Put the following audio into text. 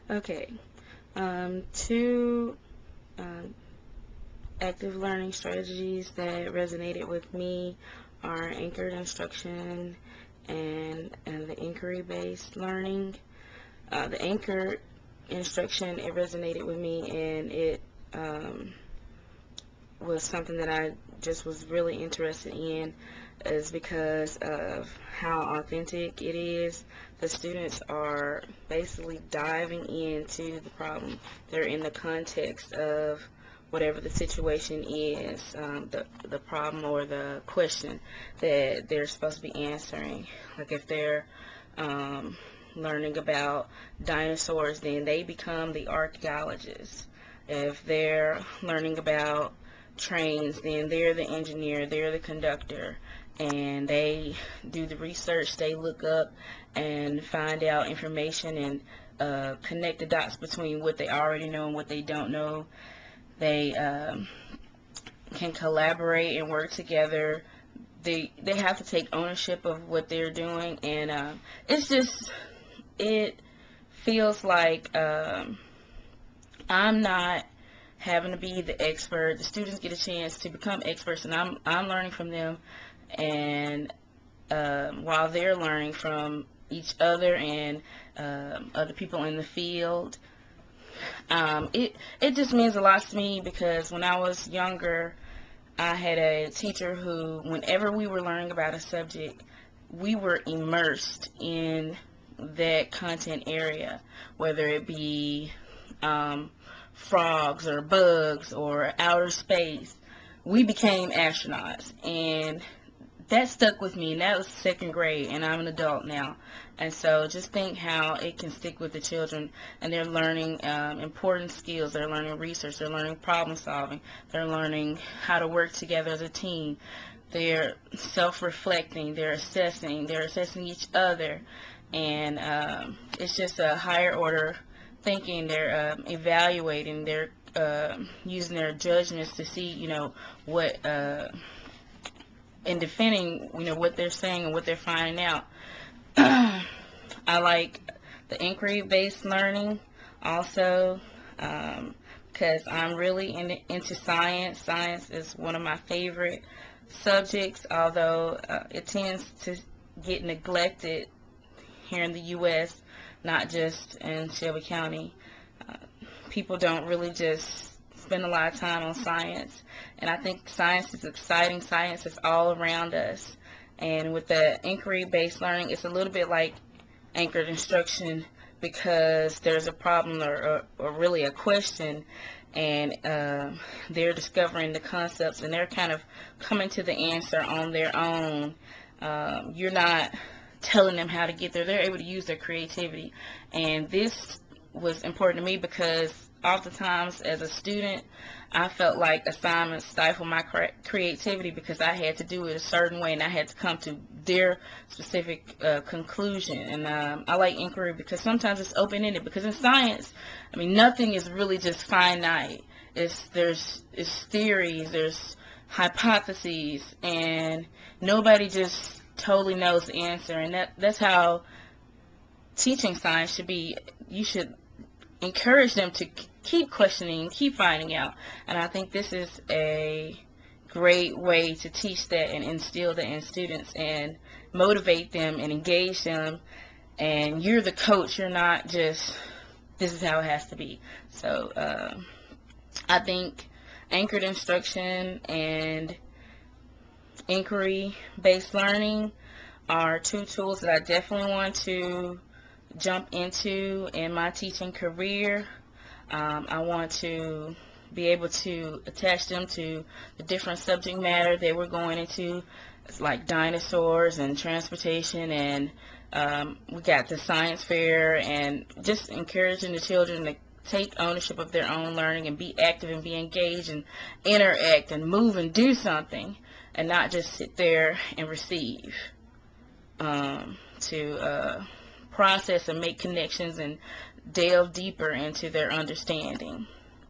Okay. Two active learning strategies that resonated with me are anchored instruction and the inquiry-based learning. The anchored instruction, it resonated with me, and it was something that I just was really interested in, is because of how authentic it is. The students are basically diving into the problem. They're in the context of whatever the situation is, the problem or the question that they're supposed to be answering. Like if they're learning about dinosaurs, then they become the archaeologist. If they're learning about trains, then they're the engineer, they're the conductor, and they do the research. They look up and find out information and connect the dots between what they already know and what they don't know. They can collaborate and work together. They have to take ownership of what they're doing, and it's just, it feels like I'm not having to be the expert. The students get a chance to become experts, and I'm learning from them, and while they're learning from each other and other people in the field. It just means a lot to me, because when I was younger, I had a teacher who, whenever we were learning about a subject, we were immersed in that content area, whether it be frogs or bugs or outer space. We became astronauts, and that stuck with me, and that was second grade, and I'm an adult now. And so just think how it can stick with the children, and they're learning important skills. They're learning research, they're learning problem solving, they're learning how to work together as a team. They're self-reflecting, they're assessing each other, and it's just a higher order thinking. They're evaluating, they're using their judgments to see, what in defending, what they're saying and what they're finding out. I like the inquiry-based learning also, because I'm really into science. Science is one of my favorite subjects, although it tends to get neglected here in the U.S., not just in Shelby County. Uh, People don't really just spend a lot of time on science, and I think science is exciting. Science is all around us, and with the inquiry-based learning, it's a little bit like anchored instruction, because there's a problem or really a question, and they're discovering the concepts, and they're kind of coming to the answer on their own. You're not telling them how to get there. They're able to use their creativity, and this was important to me because oftentimes as a student, I felt like assignments stifled my creativity, because I had to do it a certain way and I had to come to their specific conclusion. And I like inquiry because sometimes it's open-ended, because in science, I mean, nothing is really just finite. It's theories, there's hypotheses, and nobody just totally knows the answer. And that's how teaching science should be. You should encourage them to keep questioning, keep finding out. And I think this is a great way to teach that and instill that in students and motivate them and engage them. And you're the coach. You're not just, this is how it has to be. So I think anchored instruction and inquiry-based learning are two tools that I definitely want to jump into in my teaching career. I want to be able to attach them to the different subject matter that we're going into. It's like dinosaurs and transportation, and we got the science fair, and just encouraging the children to take ownership of their own learning and be active and be engaged and interact and move and do something, and not just sit there and receive. To process and make connections and delve deeper into their understanding.